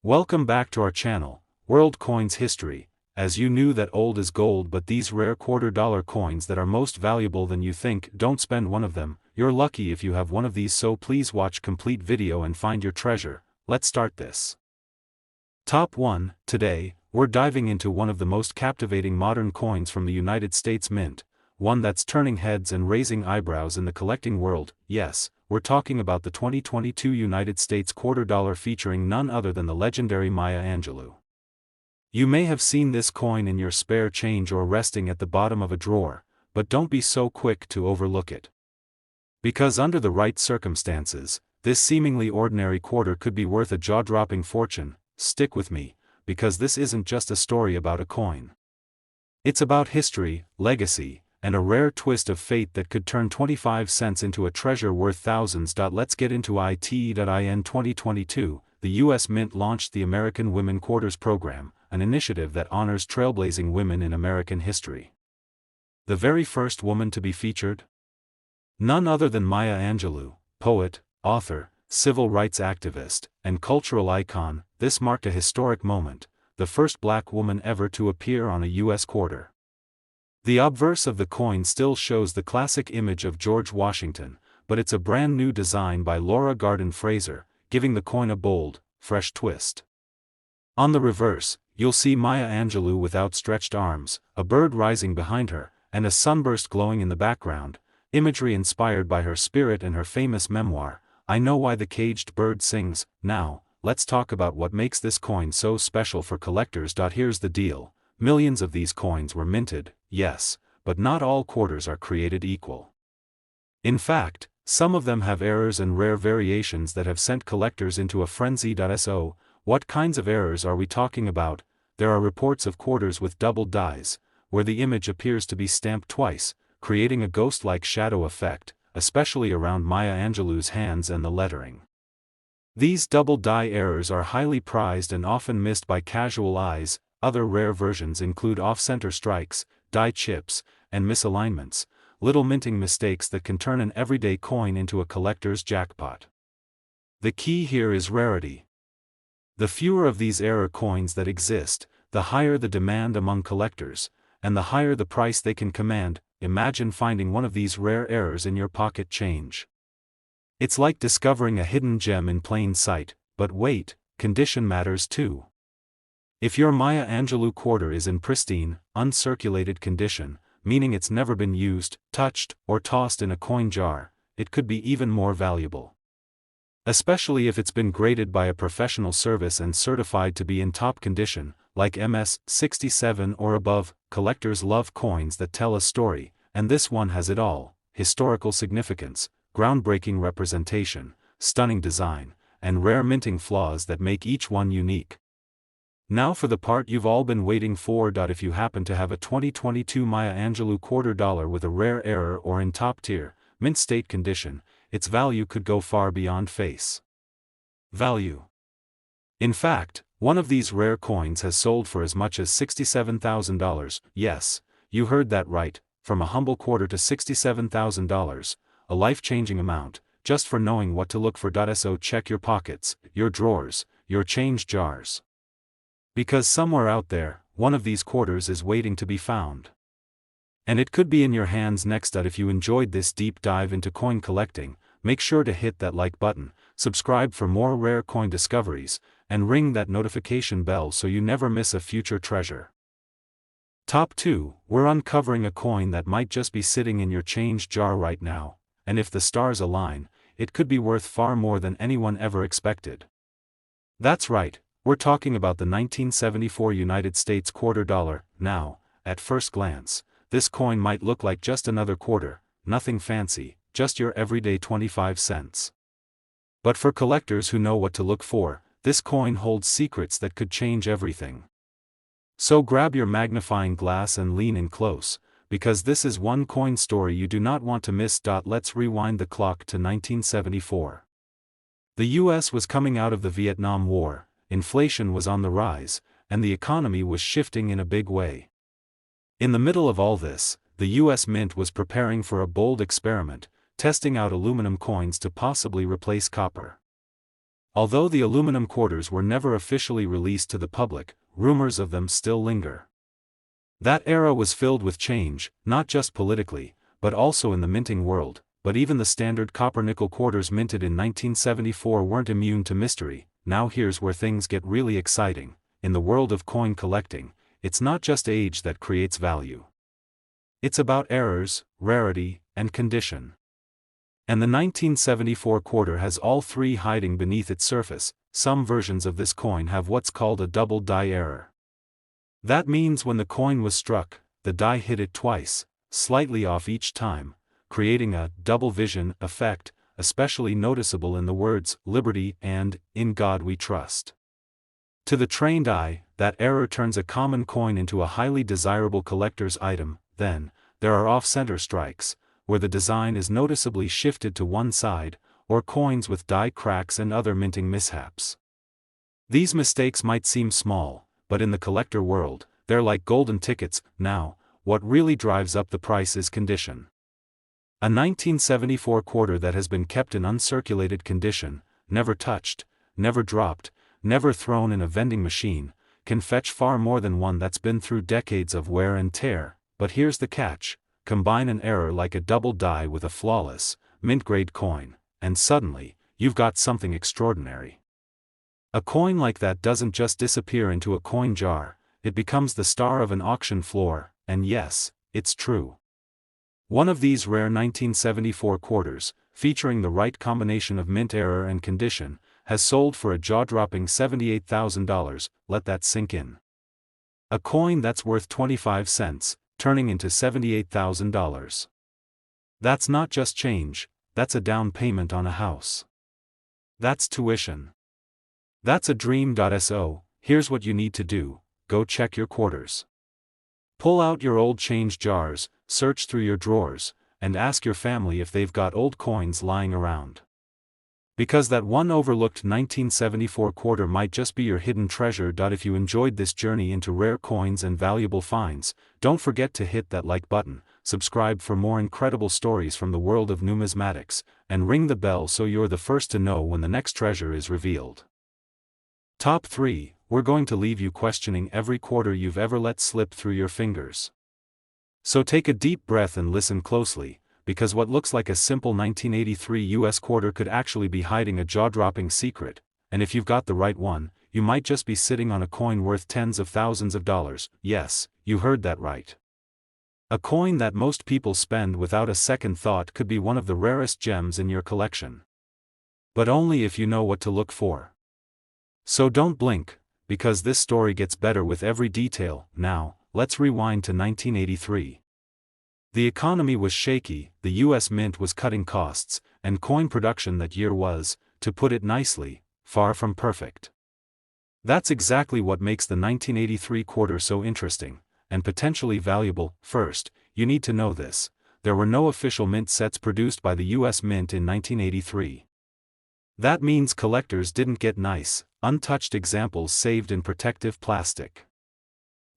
Welcome back to our channel, World Coins History. As you knew that old is gold, but these rare $quarter coins that are most valuable than you think, don't spend one of them. You're lucky if you have one of these, so please watch complete video and find your treasure. Let's start this. Top 1. Today, we're diving into one of the most captivating modern coins from the United States Mint, one that's turning heads and raising eyebrows in the collecting world. Yes, we're talking about the 2022 United States $quarter featuring none other than the legendary Maya Angelou. You may have seen this coin in your spare change or resting at the bottom of a drawer, but don't be so quick to overlook it. Because under the right circumstances, this seemingly ordinary quarter could be worth a jaw-dropping fortune. Stick with me, because this isn't just a story about a coin. It's about history, legacy, and a rare twist of fate that could turn 25 cents into a treasure worth thousands. Let's get into it. In 2022, the U.S. Mint launched the American Women Quarters Program, an initiative that honors trailblazing women in American history. The very first woman to be featured? None other than Maya Angelou, poet, author, civil rights activist, and cultural icon. This marked a historic moment, the first black woman ever to appear on a U.S. quarter. The obverse of the coin still shows the classic image of George Washington, but it's a brand new design by Laura Garden Fraser, giving the coin a bold, fresh twist. On the reverse, you'll see Maya Angelou with outstretched arms, a bird rising behind her, and a sunburst glowing in the background, imagery inspired by her spirit and her famous memoir, I Know Why the Caged Bird Sings. Now, let's talk about what makes this coin so special for collectors. Here's the deal. Millions of these coins were minted, yes, but not all quarters are created equal. In fact, some of them have errors and rare variations that have sent collectors into a frenzy. So, what kinds of errors are we talking about? There are reports of quarters with doubled dies, where the image appears to be stamped twice, creating a ghost-like shadow effect, especially around Maya Angelou's hands and the lettering. These double die errors are highly prized and often missed by casual eyes. Other rare versions include off-center strikes, die chips, and misalignments, little minting mistakes that can turn an everyday coin into a collector's jackpot. The key here is rarity. The fewer of these error coins that exist, the higher the demand among collectors, and the higher the price they can command. Imagine finding one of these rare errors in your pocket change. It's like discovering a hidden gem in plain sight. But wait, condition matters too. If your Maya Angelou quarter is in pristine, uncirculated condition, meaning it's never been used, touched, or tossed in a coin jar, it could be even more valuable. Especially if it's been graded by a professional service and certified to be in top condition, like MS 67 or above. Collectors love coins that tell a story, and this one has it all: historical significance, groundbreaking representation, stunning design, and rare minting flaws that make each one unique. Now for the part you've all been waiting for. If you happen to have a 2022 Maya Angelou $quarter with a rare error or in top-tier, mint state condition, its value could go far beyond face value. In fact, one of these rare coins has sold for as much as $67,000. Yes, you heard that right, from a humble quarter to $67,000, a life-changing amount, just for knowing what to look for. So check your pockets, your drawers, your change jars. Because somewhere out there, one of these quarters is waiting to be found. And it could be in your hands next. If you enjoyed this deep dive into coin collecting, make sure to hit that like button, subscribe for more rare coin discoveries, and ring that notification bell so you never miss a future treasure. Top 2, we're uncovering a coin that might just be sitting in your change jar right now, and if the stars align, it could be worth far more than anyone ever expected. That's right. We're talking about the 1974 United States $quarter. Now, at first glance, this coin might look like just another quarter, nothing fancy, just your everyday 25 cents. But for collectors who know what to look for, this coin holds secrets that could change everything. So grab your magnifying glass and lean in close, because this is one coin story you do not want to miss. Let's rewind the clock to 1974. The US was coming out of the Vietnam War. Inflation was on the rise, and the economy was shifting in a big way. In the middle of all this, the U.S. Mint was preparing for a bold experiment, testing out aluminum coins to possibly replace copper. Although the aluminum quarters were never officially released to the public, rumors of them still linger. That era was filled with change, not just politically, but also in the minting world, but even the standard copper-nickel quarters minted in 1974 weren't immune to mystery. Now here's where things get really exciting. In the world of coin collecting, it's not just age that creates value. It's about errors, rarity, and condition. And the 1974 quarter has all three hiding beneath its surface. Some versions of this coin have what's called a double die error. That means when the coin was struck, the die hit it twice, slightly off each time, creating a double vision effect, especially noticeable in the words "liberty" and "in God we trust." To the trained eye, that error turns a common coin into a highly desirable collector's item. Then, there are off-center strikes, where the design is noticeably shifted to one side, or coins with die cracks and other minting mishaps. These mistakes might seem small, but in the collector world, they're like golden tickets. Now, what really drives up the price is condition. A 1974 quarter that has been kept in uncirculated condition, never touched, never dropped, never thrown in a vending machine, can fetch far more than one that's been through decades of wear and tear. But here's the catch: combine an error like a double die with a flawless, mint-grade coin, and suddenly, you've got something extraordinary. A coin like that doesn't just disappear into a coin jar, it becomes the star of an auction floor. And yes, it's true. One of these rare 1974 quarters, featuring the right combination of mint error and condition, has sold for a jaw-dropping $78,000. Let that sink in. A coin that's worth 25 cents, turning into $78,000. That's not just change, that's a down payment on a house. That's tuition. That's a dream. So, here's what you need to do: go check your quarters. Pull out your old change jars, search through your drawers, and ask your family if they've got old coins lying around. Because that one overlooked 1974 quarter might just be your hidden treasure. If you enjoyed this journey into rare coins and valuable finds, don't forget to hit that like button, subscribe for more incredible stories from the world of numismatics, and ring the bell so you're the first to know when the next treasure is revealed. Top 3. We're going to leave you questioning every quarter you've ever let slip through your fingers. So take a deep breath and listen closely, because what looks like a simple 1983 US quarter could actually be hiding a jaw-dropping secret, and if you've got the right one, you might just be sitting on a coin worth tens of thousands of dollars. Yes, you heard that right. A coin that most people spend without a second thought could be one of the rarest gems in your collection. But only if you know what to look for. So don't blink, because this story gets better with every detail. Now, let's rewind to 1983. The economy was shaky, the US Mint was cutting costs, and coin production that year was, to put it nicely, far from perfect. That's exactly what makes the 1983 quarter so interesting, and potentially valuable. First, you need to know this: there were no official mint sets produced by the US Mint in 1983. That means collectors didn't get nice, untouched examples saved in protective plastic.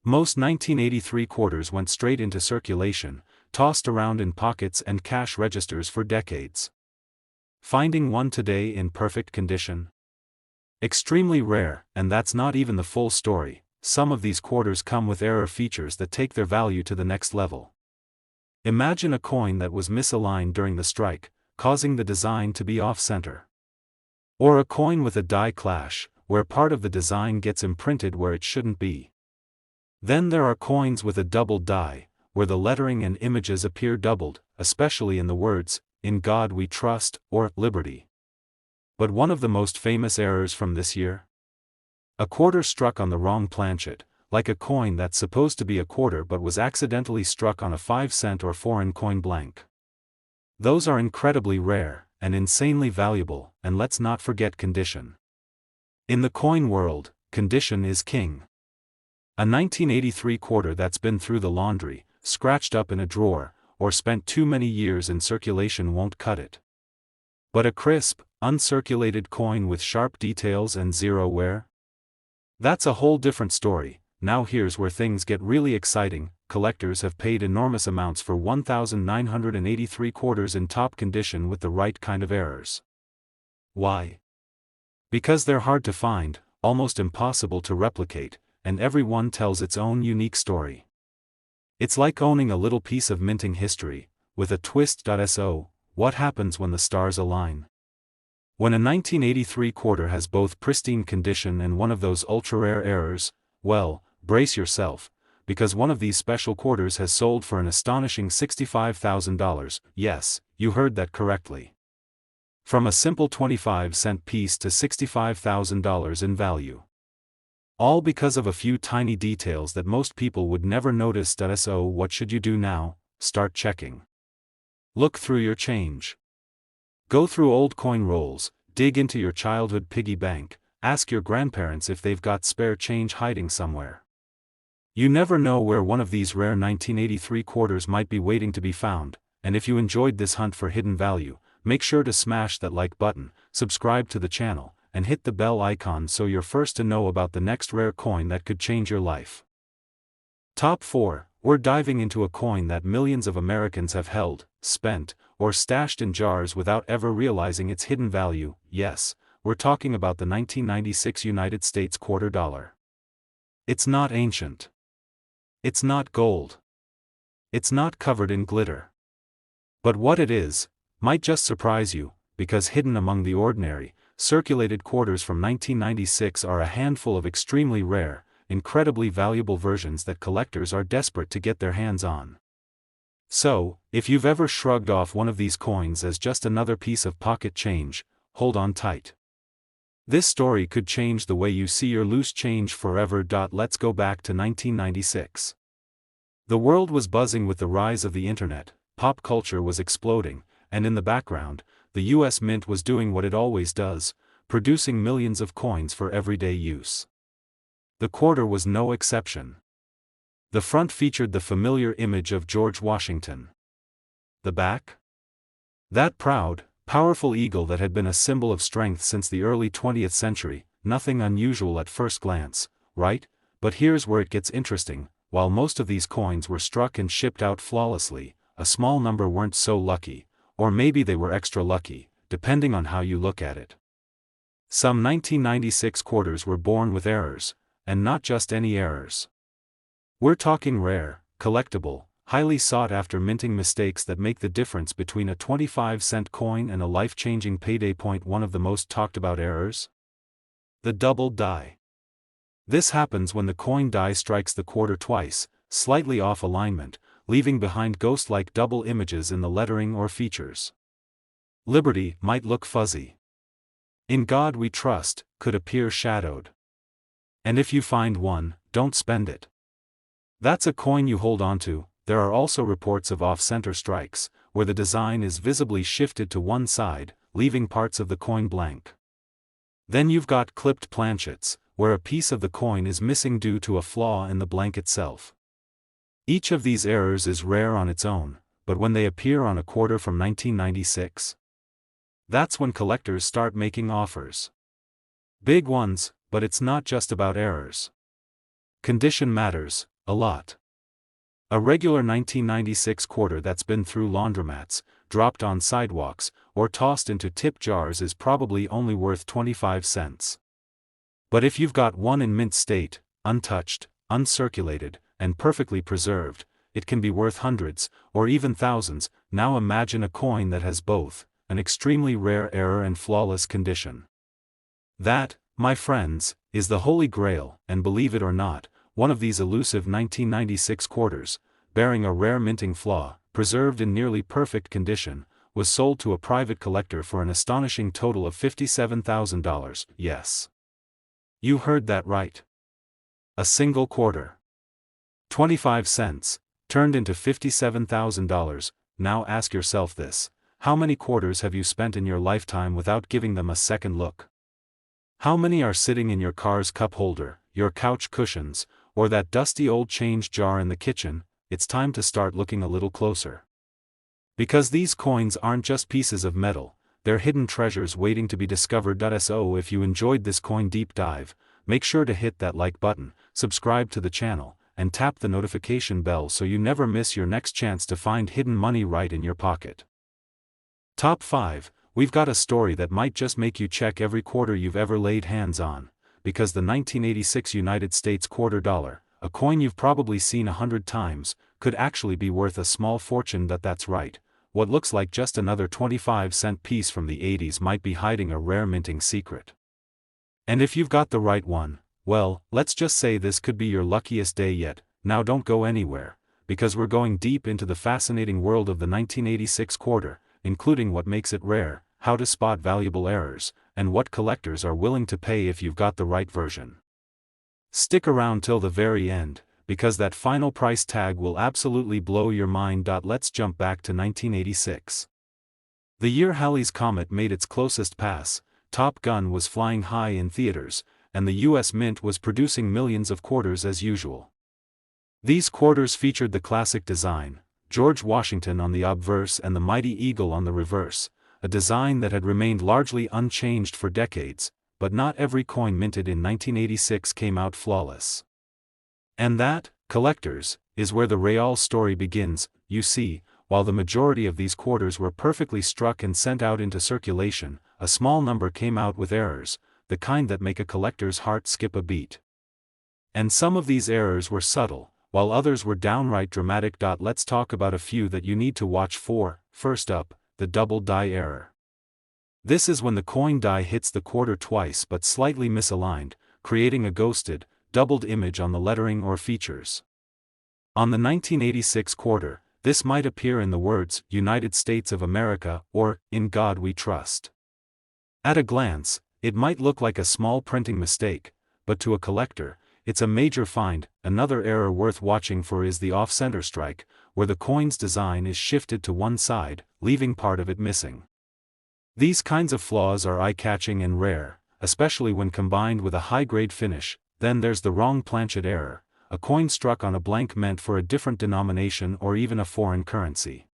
Most 1983 quarters went straight into circulation, tossed around in pockets and cash registers for decades. Finding one today in perfect condition? Extremely rare, and that's not even the full story. Some of these quarters come with error features that take their value to the next level. Imagine a coin that was misaligned during the strike, causing the design to be off-center. Or a coin with a die clash, where part of the design gets imprinted where it shouldn't be. Then there are coins with a double die, where the lettering and images appear doubled, especially in the words, "In God we trust," or "Liberty." But one of the most famous errors from this year? A quarter struck on the wrong planchet, like a coin that's supposed to be a quarter but was accidentally struck on a 5-cent or foreign coin blank. Those are incredibly rare, and insanely valuable, and let's not forget condition. In the coin world, condition is king. A 1983 quarter that's been through the laundry, scratched up in a drawer, or spent too many years in circulation won't cut it. But a crisp, uncirculated coin with sharp details and zero wear? That's a whole different story. Now here's where things get really exciting. Collectors have paid enormous amounts for 1,983 quarters in top condition with the right kind of errors. Why? Because they're hard to find, almost impossible to replicate, and every one tells its own unique story. It's like owning a little piece of minting history, with a twist. So, what happens when the stars align? When a 1983 quarter has both pristine condition and one of those ultra-rare errors, well, brace yourself, because one of these special quarters has sold for an astonishing $65,000, yes, you heard that correctly. From a simple 25-cent piece to $65,000 in value. All because of a few tiny details that most people would never notice. So what should you do now? Start checking. Look through your change. Go through old coin rolls, dig into your childhood piggy bank, ask your grandparents if they've got spare change hiding somewhere. You never know where one of these rare 1983 quarters might be waiting to be found, and if you enjoyed this hunt for hidden value, make sure to smash that like button, subscribe to the channel, and hit the bell icon so you're first to know about the next rare coin that could change your life. Top 4, we're diving into a coin that millions of Americans have held, spent, or stashed in jars without ever realizing its hidden value. Yes, we're talking about the 1996 United States quarter dollar. It's not ancient. It's not gold. It's not covered in glitter. But what it is, might just surprise you, because hidden among the ordinary, circulated quarters from 1996 are a handful of extremely rare, incredibly valuable versions that collectors are desperate to get their hands on. So, if you've ever shrugged off one of these coins as just another piece of pocket change, hold on tight. This story could change the way you see your loose change forever. Let's go back to 1996. The world was buzzing with the rise of the internet, pop culture was exploding, and in the background, the US Mint was doing what it always does, producing millions of coins for everyday use. The quarter was no exception. The front featured the familiar image of George Washington. The back? That proud, powerful eagle that had been a symbol of strength since the early 20th century, nothing unusual at first glance, right? But here's where it gets interesting. While most of these coins were struck and shipped out flawlessly, a small number weren't so lucky, or maybe they were extra lucky, depending on how you look at it. Some 1996 quarters were born with errors, and not just any errors. We're talking rare, collectible, highly sought-after minting mistakes that make the difference between a 25-cent coin and a life-changing payday. One of the most talked-about errors? The double die. This happens when the coin die strikes the quarter twice, slightly off alignment, leaving behind ghost-like double images in the lettering or features. Liberty might look fuzzy. In God we trust could appear shadowed. And if you find one, don't spend it. That's a coin you hold onto. There are also reports of off-center strikes, where the design is visibly shifted to one side, leaving parts of the coin blank. Then you've got clipped planchets, where a piece of the coin is missing due to a flaw in the blank itself. Each of these errors is rare on its own, but when they appear on a quarter from 1996, that's when collectors start making offers. Big ones, but it's not just about errors. Condition matters, a lot. A regular 1996 quarter that's been through laundromats, dropped on sidewalks, or tossed into tip jars is probably only worth 25 cents. But if you've got one in mint state, untouched, uncirculated, and perfectly preserved, it can be worth hundreds, or even thousands. Now imagine a coin that has both, an extremely rare error and flawless condition. That, my friends, is the Holy Grail, and believe it or not, one of these elusive 1996 quarters, bearing a rare minting flaw, preserved in nearly perfect condition, was sold to a private collector for an astonishing total of $57,000. Yes. You heard that right. A single quarter. 25 cents, turned into $57,000. Now ask yourself this: how many quarters have you spent in your lifetime without giving them a second look? How many are sitting in your car's cup holder, your couch cushions, or that dusty old change jar in the kitchen? It's time to start looking a little closer. Because these coins aren't just pieces of metal, they're hidden treasures waiting to be discovered. So if you enjoyed this coin deep dive, make sure to hit that like button, subscribe to the channel, and tap the notification bell so you never miss your next chance to find hidden money right in your pocket. Top 5, we've got a story that might just make you check every quarter you've ever laid hands on, because the 1986 United States quarter dollar, a coin you've probably seen 100 times, could actually be worth a small fortune. That's right. What looks like just another 25-cent piece from the 80s might be hiding a rare minting secret. And if you've got the right one, well, let's just say this could be your luckiest day yet. Now don't go anywhere, because we're going deep into the fascinating world of the 1986 quarter, including what makes it rare, how to spot valuable errors, and what collectors are willing to pay if you've got the right version. Stick around till the very end, because that final price tag will absolutely blow your mind. Let's jump back to 1986. The year Halley's Comet made its closest pass, Top Gun was flying high in theaters, and the US Mint was producing millions of quarters as usual. These quarters featured the classic design, George Washington on the obverse and the mighty eagle on the reverse, a design that had remained largely unchanged for decades, but not every coin minted in 1986 came out flawless. And that, collectors, is where the real story begins. You see, while the majority of these quarters were perfectly struck and sent out into circulation, a small number came out with errors, the kind that make a collector's heart skip a beat. And some of these errors were subtle, while others were downright dramatic. Let's talk about a few that you need to watch for. First up, the double die error. This is when the coin die hits the quarter twice but slightly misaligned, creating a ghosted, doubled image on the lettering or features. On the 1986 quarter, this might appear in the words, United States of America, or, In God We Trust. At a glance, it might look like a small printing mistake, but to a collector, it's a major find. Another error worth watching for is the off-center strike, where the coin's design is shifted to one side, leaving part of it missing. These kinds of flaws are eye-catching and rare, especially when combined with a high-grade finish. Then there's the wrong planchet error, a coin struck on a blank meant for a different denomination or even a foreign currency.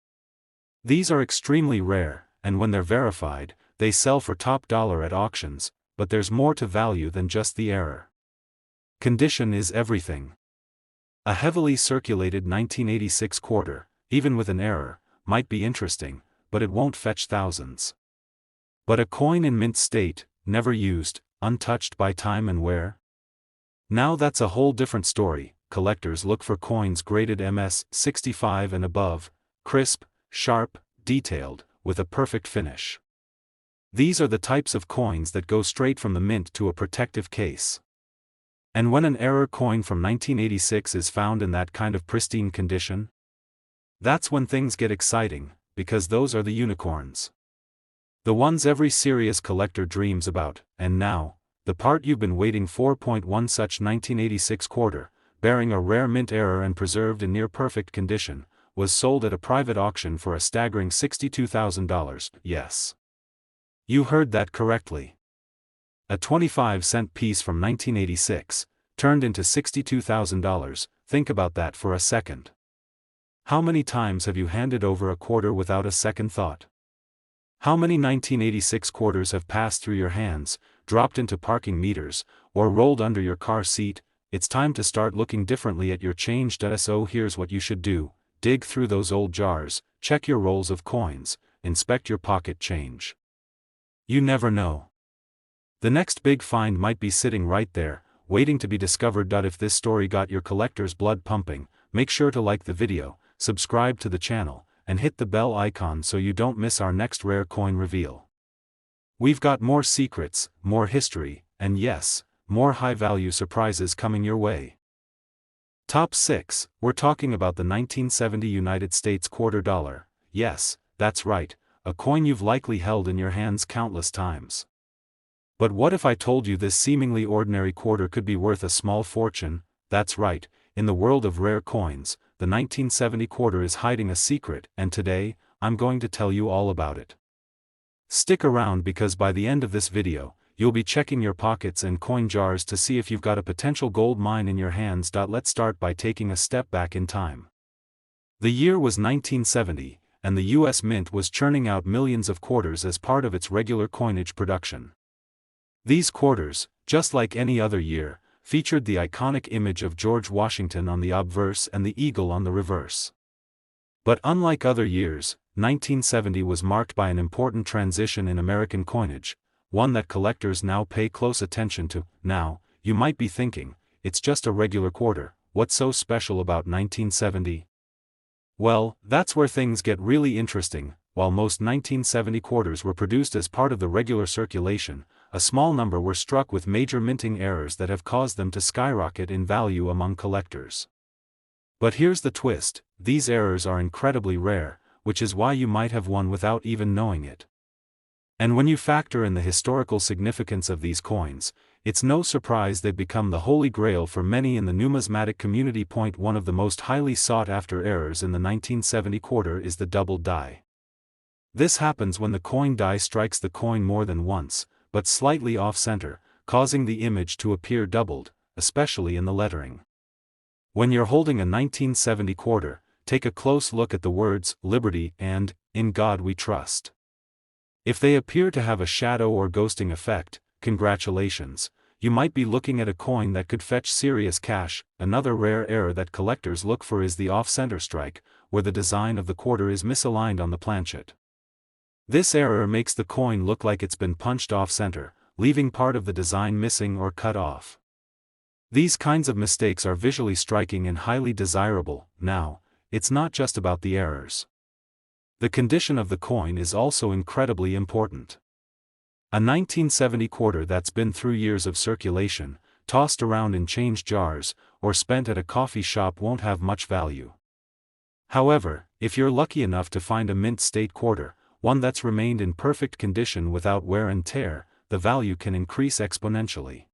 These are extremely rare, and when they're verified, they sell for top dollar at auctions, but there's more to value than just the error. Condition is everything. A heavily circulated 1986 quarter, even with an error, might be interesting, but it won't fetch thousands. But a coin in mint state, never used, untouched by time and wear? Now that's a whole different story. Collectors look for coins graded MS 65 and above, crisp, sharp, detailed, with a perfect finish. These are the types of coins that go straight from the mint to a protective case. And when an error coin from 1986 is found in that kind of pristine condition, that's when things get exciting, because those are the unicorns. The ones every serious collector dreams about. And now, the part you've been waiting for. One such 1986 quarter, bearing a rare mint error and preserved in near-perfect condition, was sold at a private auction for a staggering $62,000. Yes. You heard that correctly. A 25-cent piece from 1986, turned into $62,000. Think about that for a second. How many times have you handed over a quarter without a second thought? How many 1986 quarters have passed through your hands, dropped into parking meters, or rolled under your car seat? It's time to start looking differently at your change. So here's what you should do: dig through those old jars, check your rolls of coins, inspect your pocket change. You never know. The next big find might be sitting right there, waiting to be discovered. If this story got your collector's blood pumping, make sure to like the video, subscribe to the channel, and hit the bell icon so you don't miss our next rare coin reveal. We've got more secrets, more history, and yes, more high-value surprises coming your way. Top 6, we're talking about the 1970 United States quarter dollar. Yes, that's right, a coin you've likely held in your hands countless times. But what if I told you this seemingly ordinary quarter could be worth a small fortune? That's right, in the world of rare coins, the 1970 quarter is hiding a secret, and today, I'm going to tell you all about it. Stick around, because by the end of this video, you'll be checking your pockets and coin jars to see if you've got a potential gold mine in your hands. Let's start by taking a step back in time. The year was 1970, and the US Mint was churning out millions of quarters as part of its regular coinage production. These quarters, just like any other year, featured the iconic image of George Washington on the obverse and the eagle on the reverse. But unlike other years, 1970 was marked by an important transition in American coinage, one that collectors now pay close attention to. Now, you might be thinking, it's just a regular quarter, what's so special about 1970? Well, that's where things get really interesting. While most 1970 quarters were produced as part of the regular circulation, a small number were struck with major minting errors that have caused them to skyrocket in value among collectors. But here's the twist, these errors are incredibly rare, which is why you might have one without even knowing it. And when you factor in the historical significance of these coins, it's no surprise they've become the holy grail for many in the numismatic community. One of the most highly sought-after errors in the 1970 quarter is the double die. This happens when the coin die strikes the coin more than once, but slightly off-center, causing the image to appear doubled, especially in the lettering. When you're holding a 1970 quarter, take a close look at the words "Liberty" and "In God We Trust." If they appear to have a shadow or ghosting effect, congratulations, you might be looking at a coin that could fetch serious cash. Another rare error that collectors look for is the off-center strike, where the design of the quarter is misaligned on the planchet. This error makes the coin look like it's been punched off-center, leaving part of the design missing or cut off. These kinds of mistakes are visually striking and highly desirable. Now, it's not just about the errors. The condition of the coin is also incredibly important. A 1970 quarter that's been through years of circulation, tossed around in change jars, or spent at a coffee shop won't have much value. However, if you're lucky enough to find a mint state quarter, one that's remained in perfect condition without wear and tear, the value can increase exponentially.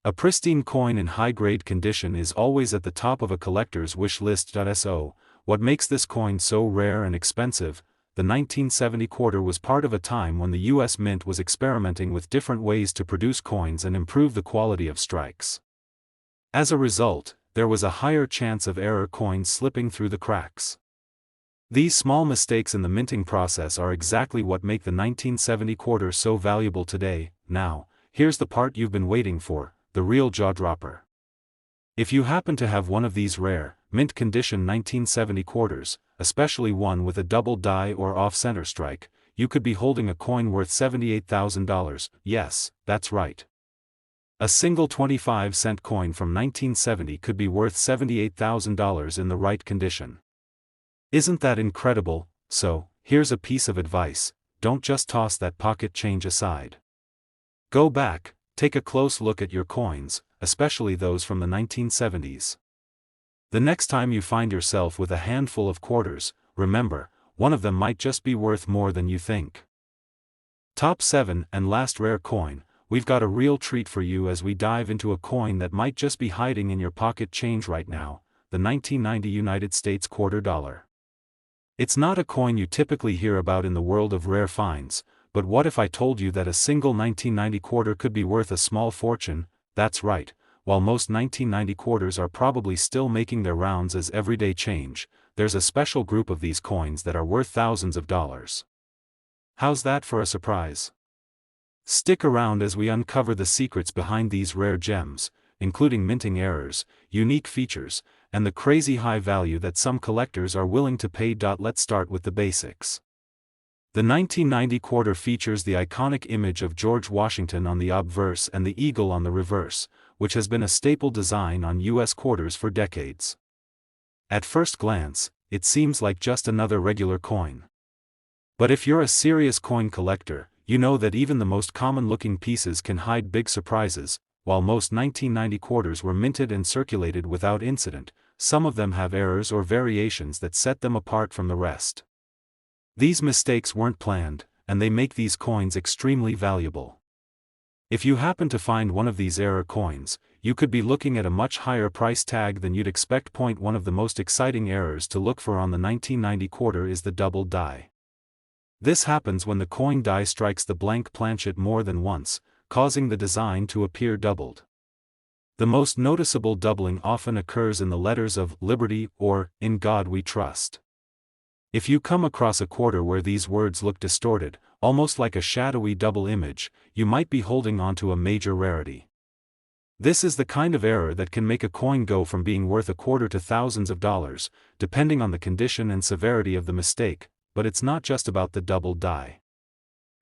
A pristine coin in high-grade condition is always at the top of a collector's wish list. So, what makes this coin so rare and expensive? The 1970 quarter was part of a time when the U.S. Mint was experimenting with different ways to produce coins and improve the quality of strikes. As a result, there was a higher chance of error coins slipping through the cracks. These small mistakes in the minting process are exactly what make the 1970 quarter so valuable today. Now, here's the part you've been waiting for, the real jaw-dropper. If you happen to have one of these rare, mint condition 1970 quarters, especially one with a double die or off-center strike, you could be holding a coin worth $78,000. Yes, that's right. A single 25-cent coin from 1970 could be worth $78,000 in the right condition. Isn't that incredible? So, here's a piece of advice: don't just toss that pocket change aside. Go back, take a close look at your coins, especially those from the 1970s. The next time you find yourself with a handful of quarters, remember, one of them might just be worth more than you think. Top 7 and last rare coin, we've got a real treat for you as we dive into a coin that might just be hiding in your pocket change right now, the 1990 United States quarter dollar. It's not a coin you typically hear about in the world of rare finds, but what if I told you that a single 1990 quarter could be worth a small fortune? That's right, while most 1990 quarters are probably still making their rounds as everyday change, there's a special group of these coins that are worth thousands of dollars. How's that for a surprise? Stick around as we uncover the secrets behind these rare gems, including minting errors, unique features, and the crazy high value that some collectors are willing to pay. Let's start with the basics. The 1990 quarter features the iconic image of George Washington on the obverse and the eagle on the reverse, which has been a staple design on U.S. quarters for decades. At first glance, it seems like just another regular coin. But if you're a serious coin collector, you know that even the most common-looking pieces can hide big surprises. While most 1990 quarters were minted and circulated without incident, some of them have errors or variations that set them apart from the rest. These mistakes weren't planned, and they make these coins extremely valuable. If you happen to find one of these error coins, you could be looking at a much higher price tag than you'd expect. One of the most exciting errors to look for on the 1990 quarter is the double die. This happens when the coin die strikes the blank planchet more than once, causing the design to appear doubled. The most noticeable doubling often occurs in the letters of "Liberty" or "In God We Trust." If you come across a quarter where these words look distorted, almost like a shadowy double image, you might be holding onto a major rarity. This is the kind of error that can make a coin go from being worth a quarter to thousands of dollars, depending on the condition and severity of the mistake. but it's not just about the double die.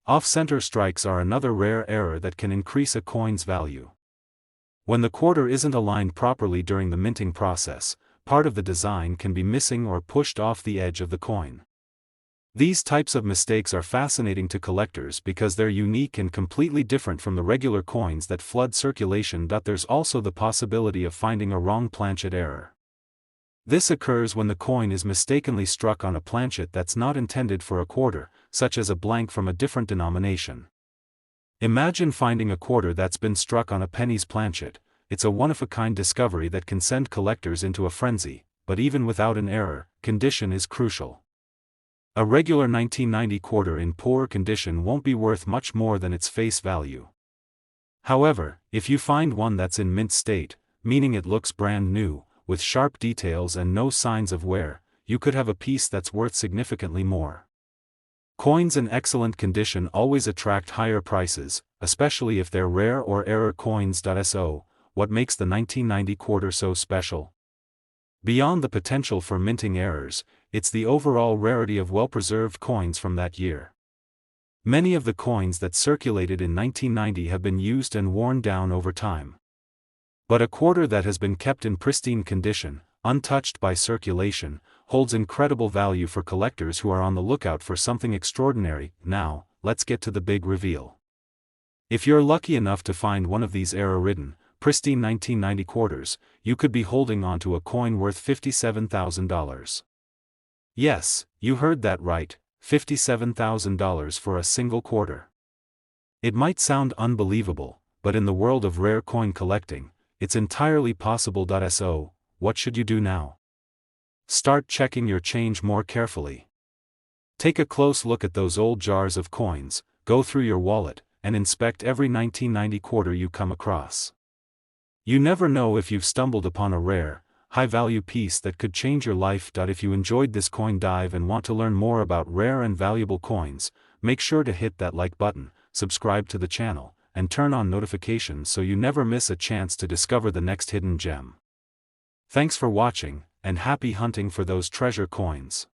Off-center strikes are another rare error that can increase a coin's value. When the quarter isn't aligned properly during the minting process, part of the design can be missing or pushed off the edge of the coin. These types of mistakes are fascinating to collectors because they're unique and completely different from the regular coins that flood circulation. There's also the possibility of finding a wrong planchet error. This occurs when the coin is mistakenly struck on a planchet that's not intended for a quarter, such as a blank from a different denomination. Imagine finding a quarter that's been struck on a penny's planchet. It's a one-of-a-kind discovery that can send collectors into a frenzy, but even without an error, condition is crucial. A regular 1990 quarter in poor condition won't be worth much more than its face value. However, if you find one that's in mint state, meaning it looks brand new, with sharp details and no signs of wear, you could have a piece that's worth significantly more. Coins in excellent condition always attract higher prices, especially if they're rare or error coins. So, what makes the 1990 quarter so special? Beyond the potential for minting errors, it's the overall rarity of well-preserved coins from that year. Many of the coins that circulated in 1990 have been used and worn down over time. But a quarter that has been kept in pristine condition, untouched by circulation, holds incredible value for collectors who are on the lookout for something extraordinary. Now, let's get to the big reveal. If you're lucky enough to find one of these error-ridden, pristine 1990 quarters, you could be holding onto a coin worth $57,000. Yes, you heard that right, $57,000 for a single quarter. It might sound unbelievable, but in the world of rare coin collecting, it's entirely possible. So, what should you do now? Start checking your change more carefully. Take a close look at those old jars of coins, go through your wallet, and inspect every 1990 quarter you come across. You never know if you've stumbled upon a rare, high-value piece that could change your life. If you enjoyed this coin dive and want to learn more about rare and valuable coins, make sure to hit that like button, subscribe to the channel, and turn on notifications so you never miss a chance to discover the next hidden gem. Thanks for watching, and happy hunting for those treasure coins.